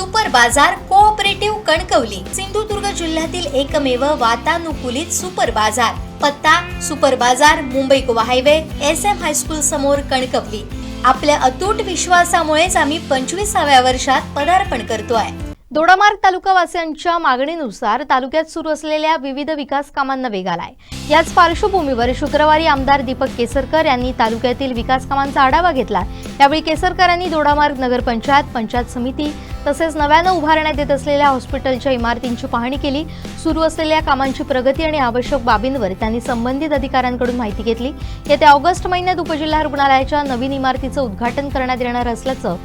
Super बाजार cooperative Kankavli Sindhudurg जिल्ह्यातील एकमेव वातानुकूलित सुपर बाजार। पत्ता सुपर बाजार Mumbai Goa highway SM high school समोर कणकवली। आपल्या अतूट विश्वासामुळेच आम्ही 25व्या वर्षात पदार्पण करतोय। दोडामार्ग तालुकावासियांच्या मागणीनुसार तालुक्यात सुरू असलेल्या विविध विकास कामांना वेग आलाय। याच पार्श्वभूमीवर शुक्रवारी आमदार दीपक केसरकर यांनी तालुक्यातील विकास कामांचा आढावा घेतला। यावेळी केसरकर यांनी दोडामार्ग नगरपंचायत, पंचायत समिती तसेच नव्याने उभारण्यात येत असलेल्या हॉस्पिटलच्या इमारतींची पाहणी केली। सुरू असलेल्या कामांची प्रगती आणि आवश्यक बाबींवर त्यांनी संबंधित अधिकाऱ्यांकडून माहिती घेतली। येत्या ऑगस्ट महिन्यात उपजिल्हा रुग्णालयाच्या नवीन इमारतीचं उद्घाटन करण्यात येणार असल्याचं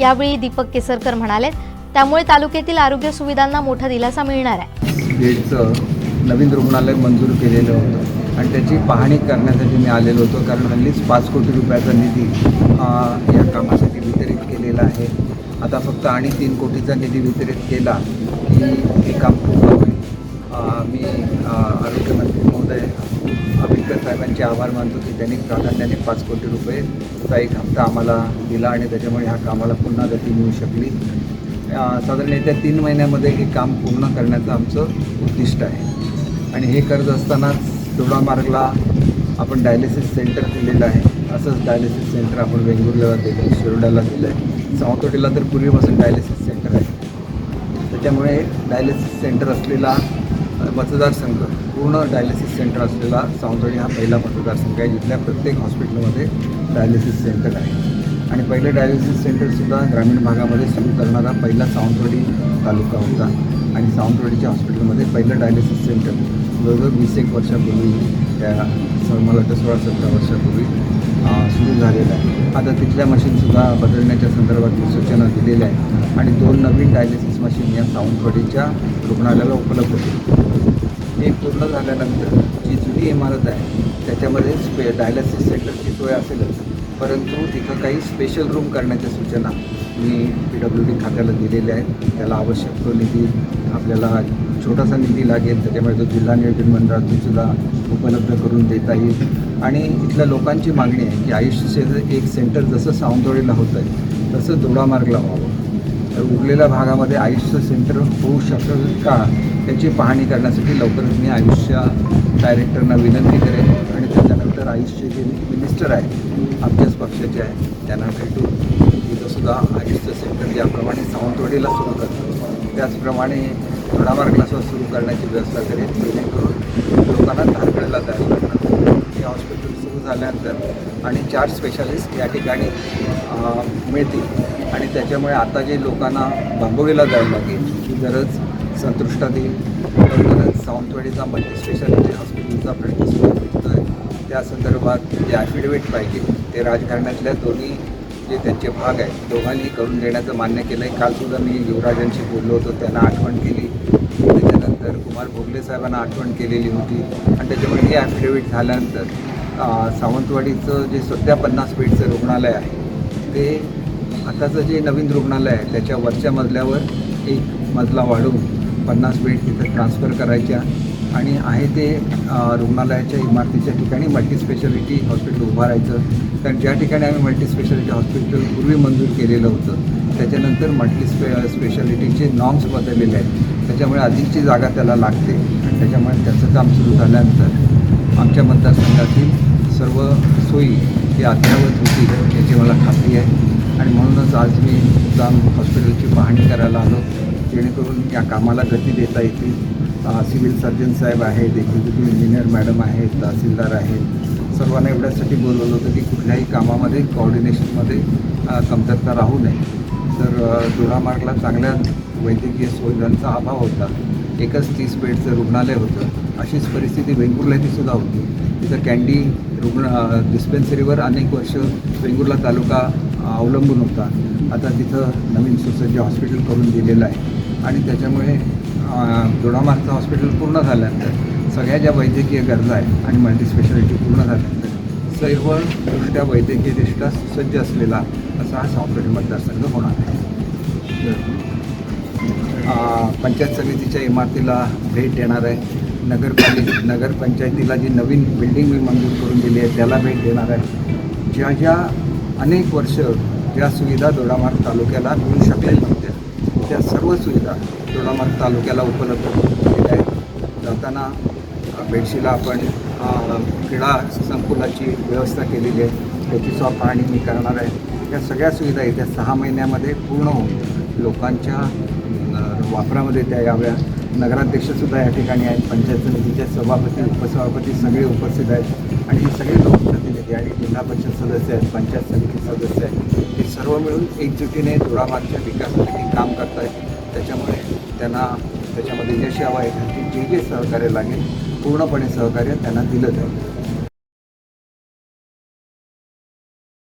यावेळी दीपक केसरकर म्हणाले। त्यामुळे तालुक्यातील आरोग्य सुविधांना मोठा दिलासा मिळणार आहे। बेडचं नवीन रुग्णालय मंजूर केलेलं होतं आणि त्याची पाहणी करण्यासाठी मी आलेलो होतो, कारण हल्लीच 5 कोटी रुपयाचा निधी या कामासाठी वितरित केलेला आहे। आता फक्त आणि 3 कोटीचा निधी वितरित केला की हे काम पूर्ण होईल। मी आरोग्यमंत्री महोदय आंबेडकर साहेबांचे आभार मानतो की त्यांनी प्राधान्याने 5 कोटी रुपयेचा एक हप्ता आम्हाला दिला आणि त्याच्यामुळे ह्या कामाला पुन्हा गती मिळू शकली। साधारण येत्या 3 महिन्यामध्ये हे काम पूर्ण करण्याचं आमचं उद्दिष्ट आहे आणि हे करत असतानाच दोडामार्गला आपण डायलिसिस सेंटर दिलेलं आहे। असंच डायलिसिस सेंटर आपण वेंगुर्ल्याला दिलं, शिरोड्याला दिलं आहे, सावंतवाडीला तर पूर्वीपासून डायलिसिस सेंटर आहे। त्याच्यामुळे डायलिसिस सेंटर असलेला मतदारसंघ, पूर्ण डायलिसिस सेंटर असलेला सावंतवाडी हा पहिला मतदारसंघ आहे जिथल्या प्रत्येक हॉस्पिटलमध्ये डायलिसिस सेंटर आहे। आणि पहिलं डायलिसिस सेंटरसुद्धा ग्रामीण भागामध्ये सुरू करणारा पहिला सावंतवाडी तालुका होता आणि सावंतवाडीच्या हॉस्पिटलमध्ये पहिलं डायलिसिस सेंटर जवळजवळ 20 वर्षापूर्वी, त्या मला वाटतं 16-17 वर्षापूर्वी सुरू झालेलं आहे। आता तिथल्या मशीनसुद्धा बदलण्याच्या संदर्भात सूचना दिलेल्या आहेत आणि 2 नवीन डायलिसिस मशीन या सावंतवाडीच्या रुग्णालयाला उपलब्ध होतील। हे पूर्ण झाल्यानंतर जी जुनी इमारत आहे त्याच्यामध्ये डायलिसिस सेंटरची सोय असेलच, परंतु तिथं काही स्पेशल रूम करण्याच्या सूचना मी PWD खात्याला दिलेल्या आहेत। त्याला आवश्यक तो निधी, आपल्याला छोटासा निधी लागेल, त्याच्यामुळे तो जिल्हा नियोजन मंडळातूनसुद्धा उपलब्ध करून देता येईल। आणि इथल्या लोकांची मागणी आहे की आयुष्याचं एक सेंटर जसं सावंतवाडीला होतं आहे तसं दोडामार्गला व्हावं। तर उरलेल्या भागामध्ये आयुष्य सेंटर होऊ शकेल का त्याची पाहणी करण्यासाठी लवकरच मी आयुष्य डायरेक्टरना विनंती करेन आणि त्याच्यानंतर आयुषचे जे मिनिस्टर आहेत आमच्याच पक्षाचे आहेत त्यांना भेटून तिथंसुद्धा आयुष्य सेंटर ज्याप्रमाणे सावंतवाडीला सुरू करतो त्याचप्रमाणे दोडामार्गला सुरू करण्याची व्यवस्था करेन, जेणेकरून लोकांना धारगडला जायला लागणार। हे हॉस्पिटल सुरू झाल्यानंतर आणि 4 स्पेशालिस्ट या ठिकाणी मिळतील आणि त्याच्यामुळे आता जे लोकांना बांबोलीला जायला लागेल ही गरज संतुष्टात येईल। लवकरच सावंतवाडीचा मल्टी स्पेशालिटी हॉस्पिटलचा प्रश्न सुरू होतो आहे, त्या संदर्भात जे ॲफिडेविट पाहिजे ते राजकारणातल्या दोन्ही जे त्यांचे भाग आहेत दोघांनी करून देण्याचं मान्य केलं आहे। कालसुद्धा मी युवराजांशी बोललो होतो, त्यांना आठवण केली, त्याच्यानंतर कुमार भोगले साहेबांना आठवण केलेली होती आणि त्याच्यामुळे हे ॲफिडेविट झाल्यानंतर सावंतवाडीचं जे सध्या 50 बेडचं रुग्णालय आहे ते आताचं जे नवीन रुग्णालय आहे त्याच्या वरच्या मजल्यावर एक मजला वाढवून 50 बेड तिथं ट्रान्सफर करायच्या आणि आहे ते रुग्णालयाच्या इमारतीच्या ठिकाणी मल्टीस्पेशालिटी हॉस्पिटल उभारायचं। कारण ज्या ठिकाणी आम्ही मल्टीस्पेशालिटी हॉस्पिटल पूर्वी मंजूर केलेलं होतं त्याच्यानंतर स्पेशालिटीचे नॉर्म्स बदललेले आहेत, त्याच्यामुळे अधिकची जागा त्याला लागते आणि त्याच्यामुळे त्याचं काम सुरू झाल्यानंतर आमच्या मतदारसंघातील सर्व सोयी हे अद्ययावत होतील याची मला खात्री आहे आणि म्हणूनच आज मी जाऊन हॉस्पिटलची पाहणी करायला आलो, जेणेकरून या कामाला गती देता येतील। सिव्हिल सर्जन साहेब आहेत, एक्झिक्युटिव्ह इंजिनियर मॅडम आहेत, तहसीलदार आहेत, सर्वांना एवढ्यासाठी बोलवलं होतं की कुठल्याही कामामध्ये कोऑर्डिनेशनमध्ये कमतरता राहू नये। तर दोडामार्गला चांगल्या वैद्यकीय सुविधांचा अभाव होता, एकच 30 बेडचं रुग्णालय होतं, अशीच परिस्थिती वेंगुर्ला सुद्धा होती। तिथं कॅन्डी डिस्पेन्सरीवर अनेक वर्ष वेंगुर्ला तालुका अवलंबून होता, आता तिथं नवीन सुसज्ज हॉस्पिटल करून दिलेलं आहे आणि त्याच्यामुळे दोडामार्गचं हॉस्पिटल पूर्ण झाल्यानंतर सगळ्या ज्या वैद्यकीय गरजा आहेत आणि मल्टीस्पेशालिटी पूर्ण झाल्यानंतर सर्वदृष्ट्या वैद्यकीयदृष्ट्या सुसज्ज असलेला असा हा सावंतवाडी मतदारसंघ होणार आहे। पंचायत समितीच्या इमारतीला भेट देणार आहे, नगरपंचायतीला जी नवीन बिल्डिंग मी मंजूर करून दिली आहे त्याला भेट देणार आहे। ज्या अनेक वर्ष ज्या सुविधा दोडामार्ग तालुक्याला मिळू शकलेल्या नव्हत्या त्या सर्व सुविधा दोडामार्ग तालुक्याला उपलब्ध करून दिलेल्या आहेत. जाताना बेडशीला आपण क्रीडा संकुलाची व्यवस्था केलेली आहे, त्याची पाहणी मी करणार आहे. या सगळ्या सुविधा येत्या 6 महिन्यामध्ये पूर्ण होऊन लोकांच्या वापरामध्ये त्या याव्या. नगराध्यक्षसुद्धा या ठिकाणी आहेत, पंचायत समितीचे सभापती उपसभापती सगळे उपस्थित आहेत आणि हे सगळे लोकप्रतिनिधी आणि जिल्हा परिषद सदस्य आहेत, पंचायत समिती सदस्य आहेत, हे सर्व मिळून एकजुटीने दोडामार्गच्या विकासासाठी काम करत आहेत. त्याच्यामुळे त्यांना त्याच्यामध्ये यश यावं आहे, जे जे सहकार्य लागेल पूर्णपणे सहकार्य त्यांना दिलं जाईल.